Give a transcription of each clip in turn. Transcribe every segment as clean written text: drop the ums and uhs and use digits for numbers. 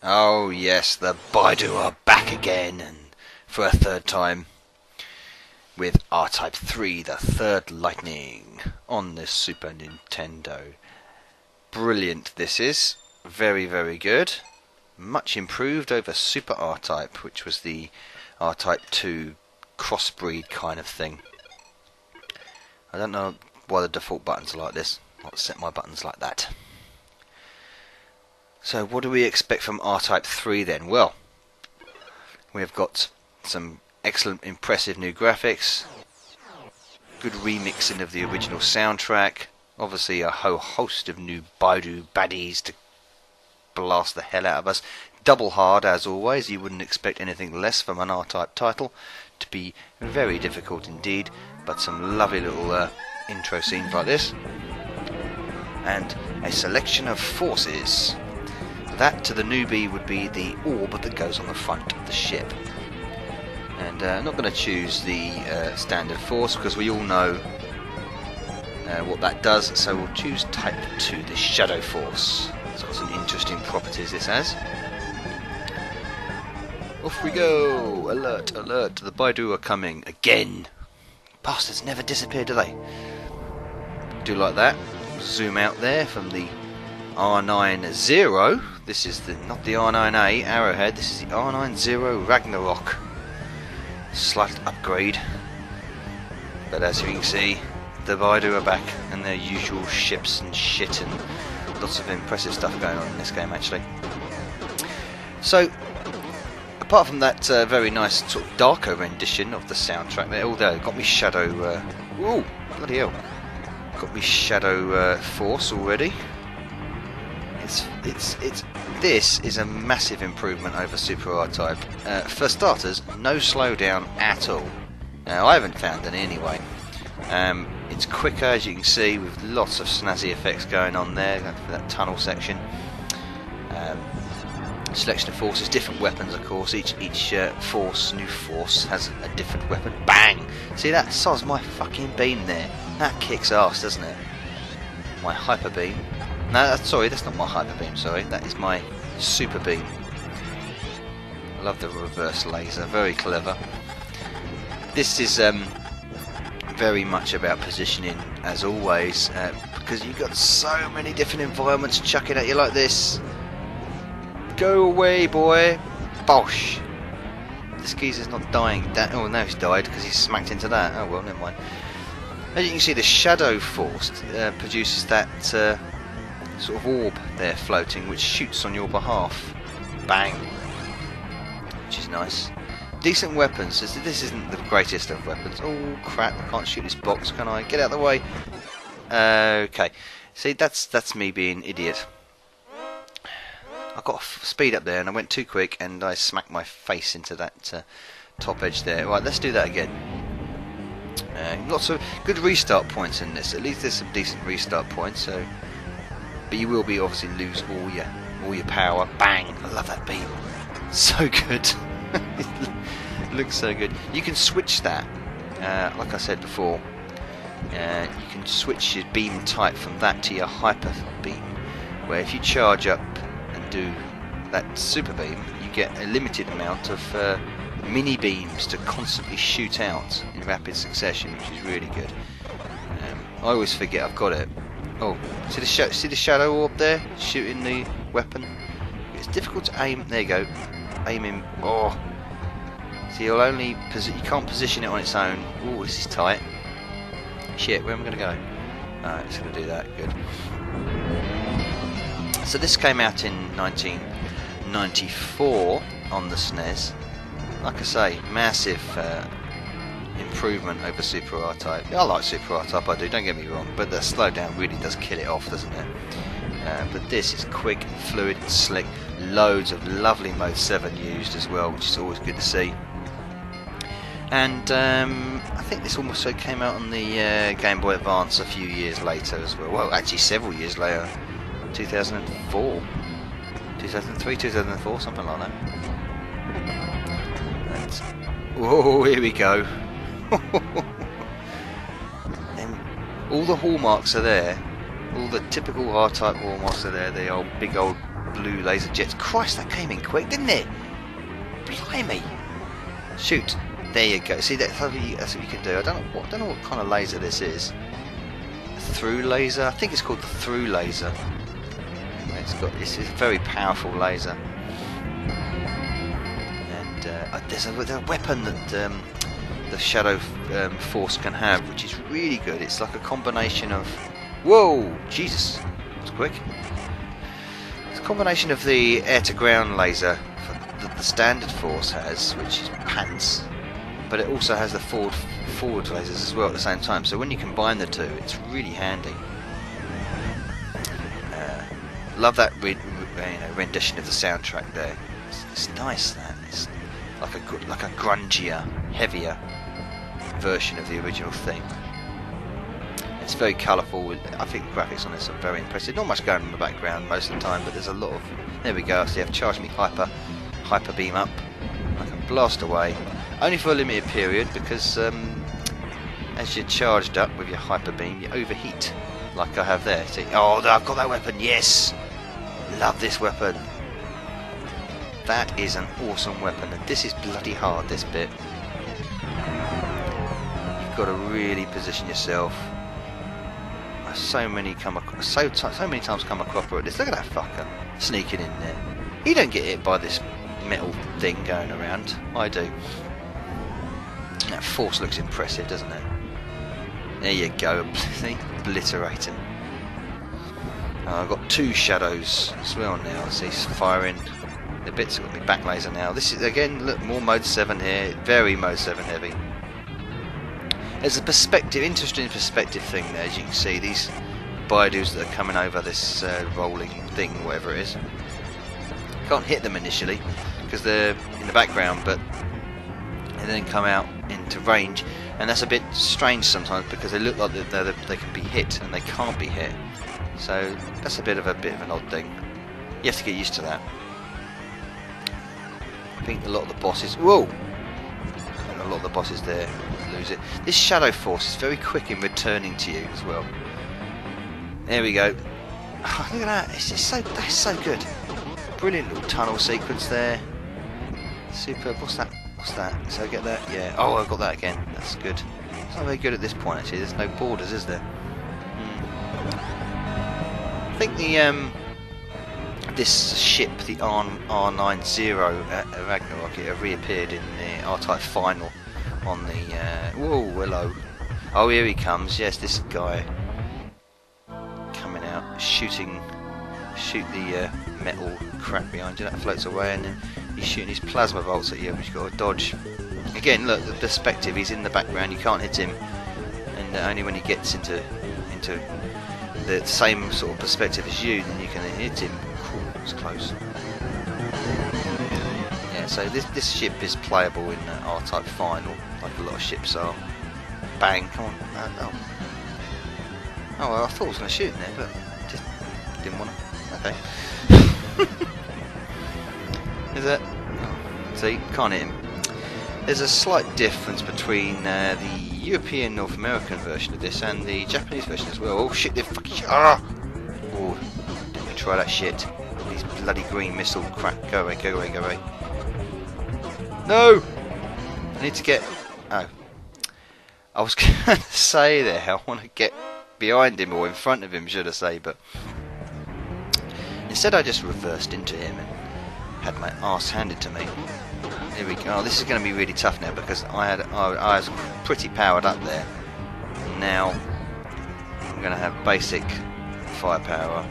Oh yes, the Baidu are back again, and for a third time, with R-Type 3, the third Lightning, on this Super Nintendo. Brilliant this is, very very good, much improved over Super R-Type, which was the R-Type 2 crossbreed kind of thing. I don't know why the default buttons are like this, I'll set my buttons like that. So what do we expect from R-Type 3 then? Well, we've got some excellent, impressive new graphics, good remixing of the original soundtrack, obviously a whole host of new Baidu baddies to blast the hell out of us. Double hard as always, you wouldn't expect anything less from an R-Type title, to be very difficult indeed, but some lovely little intro scenes like this, and a selection of forces. That to the newbie would be the orb that goes on the front of the ship. And I'm not going to choose the standard force because we all know what that does, so we'll choose type 2, the shadow force. It's got some interesting properties this has. Off we go! Alert, alert, the Baidu are coming again. Bastards never disappear, do they? Do like that. Zoom out there from the R90. This is not the R9A Arrowhead, this is the R90 Ragnarok. Slight upgrade. But as you can see, the Baidu are back and their usual ships and shit, and lots of impressive stuff going on in this game actually. So, apart from that very nice sort of darker rendition of the soundtrack there, although it got me Shadow... ooh, bloody hell. Got me Shadow Force already. This is a massive improvement over Super R-Type. For starters, no slowdown at all. Now, I haven't found any anyway. It's quicker, as you can see, with lots of snazzy effects going on there for that tunnel section. Selection of forces, different weapons, of course. Each new force has a different weapon. Bang! See that? Soz my fucking beam there. That kicks ass, doesn't it? My hyper beam. No, sorry, that's not my hyper beam. Sorry, that is my super beam. I love the reverse laser. Very clever. This is very much about positioning, as always, because you've got so many different environments chucking at you like this. Go away, boy! Bosh! This geezer's not dying. Oh, now he's died because he's smacked into that. Oh well, never mind. As you can see, the Shadow Force produces that sort of orb there floating, which shoots on your behalf. Bang! Which is nice. Decent weapons. This isn't the greatest of weapons. Oh crap! I can't shoot this box, can I? Get out of the way. Okay. See, that's me being idiot. I got speed up there and I went too quick and I smacked my face into that top edge there. Right, let's do that again. Lots of good restart points in this. At least there's some decent restart points. So, but you will be obviously lose all your power. Bang! I love that beam. So good. It looks so good. You can switch that. Like I said before, you can switch your beam type from that to your hyper beam. Where if you charge up do that super beam, you get a limited amount of mini beams to constantly shoot out in rapid succession, which is really good. I always forget I've got it. Oh, see the shadow orb there shooting the weapon? It's difficult to aim. There you go. Aim him. Oh, see, you'll only you can't position it on its own. Oh, this is tight. Shit, where am I going to go? Alright, it's going to do that. Good. So this came out in 1994 on the SNES. Like I say, massive improvement over Super R-Type. I like Super R-Type, I do, don't get me wrong, but the slowdown really does kill it off, doesn't it? But this is quick and fluid and slick. Loads of lovely Mode 7 used as well, which is always good to see. And I think this also came out on the Game Boy Advance a few years later as well. Well, actually several years later. 2004, 2003, 2004, something like that. And, whoa, here we go. And all the hallmarks are there. All the typical R-Type war monster there, the old big old blue laser jets. Christ, that came in quick, didn't it? Blimey! Shoot! There you go. See, that's what you can do. I don't know what kind of laser this is. A through laser. I think it's called the through laser. It's a very powerful laser. And there's a weapon that the Shadow Force can have, which is really good. It's like a combination of... Whoa! Jesus! That's quick. It's a combination of the air-to-ground laser that the standard force has, which is pants, but it also has the forward lasers as well at the same time. So when you combine the two, it's really handy. Love that rendition of the soundtrack there. It's nice. That it's like a grungier, heavier version of the original thing. It's very colourful. I think the graphics on this are very impressive. Not much going on in the background most of the time, but there's a lot of... There we go. So I've charged me hyper beam up. I can blast away. Only for a limited period, because as you're charged up with your hyper beam, you overheat, like I have there. See? Oh, I've got that weapon. Yes, love this weapon. That is an awesome weapon, and this is bloody hard. This bit, you've got to really position yourself. So many times come across this. Look at that fucker sneaking in there. You don't get hit by this metal thing going around. I do. That force looks impressive, doesn't it? There you go. See? Obliterating. I've got two shadows as well now. See, firing the bits of my back laser now. This is again, look, more mode 7 here. Very mode 7 heavy. There's a perspective, interesting perspective thing there, as you can see. These Baidus that are coming over this rolling thing, whatever it is. Can't hit them initially because they're in the background, but they then come out into range, and that's a bit strange sometimes because they look like they can be hit and they can't be hit. So that's a bit of an odd thing. You have to get used to that. I think a lot of the bosses. Whoa! A lot of the bosses there lose it. This Shadow Force is very quick in returning to you as well. There we go. Oh, look at that! It's just that's so good. Brilliant little tunnel sequence there. Superb. What's that? What's that? So I get that? Yeah. Oh, I've got that again. That's good. It's not very good at this point actually. There's no borders, is there? I think the this ship, the R90 Ragnarok, it reappeared in the R-Type final on the... whoa, hello. Oh, here he comes. Yes, this guy coming out, shoot the metal crap behind you that floats away, and then he's shooting his plasma bolts at you, which you've got to dodge. Again, look, the perspective, he's in the background, you can't hit him, and only when he gets into the same sort of perspective as you, then you can hit him. It's close. Yeah, so this ship is playable in the R-Type final, like a lot of ships are. Bang! Come on! Oh, well, I thought I was going to shoot in there, but just didn't want to. Okay. Is it? Oh, see, can't hit him. There's a slight difference between the European North American version of this and the Japanese version as well. Oh shit! They're fucking. Ah! Oh, didn't try that shit. These bloody green missile crap. Go away, go away, go away. No! I need to get... Oh. I was going to say there, I want to get behind him or in front of him, should I say, but... Instead I just reversed into him and had my arse handed to me. Here we go. Oh, this is going to be really tough now because I was pretty powered up there. Now, I'm going to have basic firepower.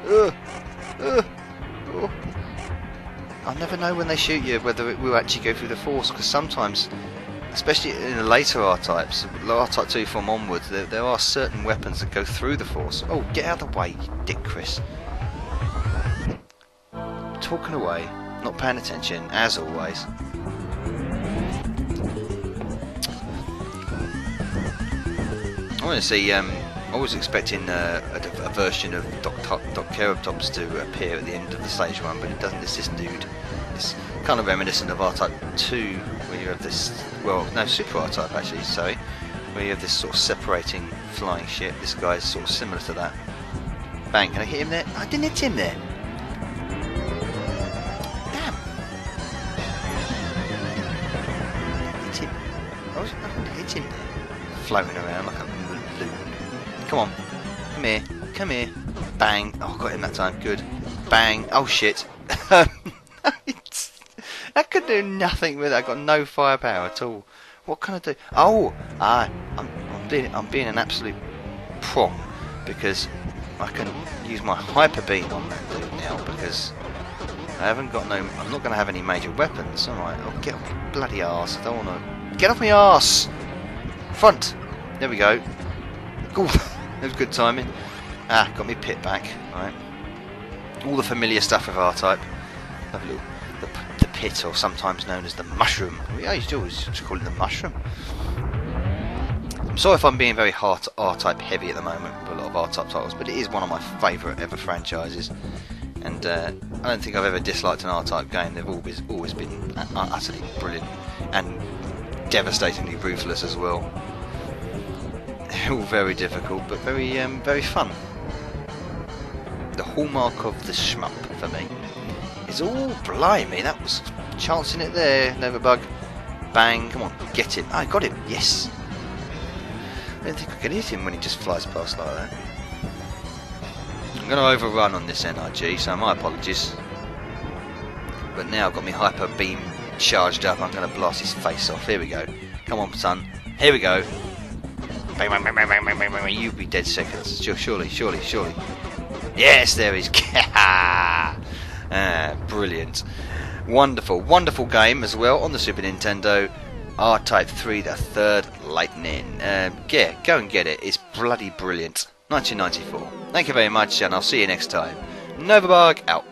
Oh. I never know when they shoot you whether it will actually go through the force, because sometimes, especially in the later R-Types, R-Type 2 from onwards, there are certain weapons that go through the force. Oh, get out of the way, you dick Chris. Talking away, not paying attention, as always. I want to see, I was expecting a version of Dockeratops to appear at the end of the stage 1, but it doesn't. It's this dude. It's kind of reminiscent of R-Type 2, where you have this, well, no, Super R-Type actually, sorry, where you have this sort of separating flying ship. This guy's sort of similar to that. Bang. Can I hit him there? I didn't hit him there. Damn. Hit him. I didn't hit him there. Floating around like a balloon. Come on. Come here. Come here. Bang. Oh, got him that time. Good. Bang. Oh, shit. I could do nothing with it. I got no firepower at all. What can I do? Oh, I'm being an absolute prop because I can use my hyper beam on that dude now because I haven't got no. I'm not going to have any major weapons. All right, I'll get off my bloody arse. I don't want to get off my arse. Front. There we go. Cool. That was good timing. Got me pit back. All right. All the familiar stuff with R-Type. Lovely. The pit, or sometimes known as the mushroom. I used to always just call it the mushroom. I'm sorry if I'm being very R-Type heavy at the moment with a lot of R-Type titles, but it is one of my favourite ever franchises. And I don't think I've ever disliked an R-Type game. They've always been utterly brilliant and devastatingly ruthless as well. All very difficult, but very fun. The hallmark of the shmup for me. It's all blimey, that was chancing it there, Novabug. Bang, come on, get him. I got him, yes. I don't think I can hit him when he just flies past like that. I'm going to overrun on this NRG, so my apologies. But now I've got my hyper beam charged up, I'm going to blast his face off. Here we go. Come on, son. Here we go. Bang, bang, bang, bang, bang, bang, bang, bang. You'll be dead seconds. Surely. Yes, there he is. Brilliant. Wonderful game as well on the Super Nintendo. R-Type 3, the third Lightning. Yeah, go and get it. It's bloody brilliant. 1994. Thank you very much, and I'll see you next time. Novabug out.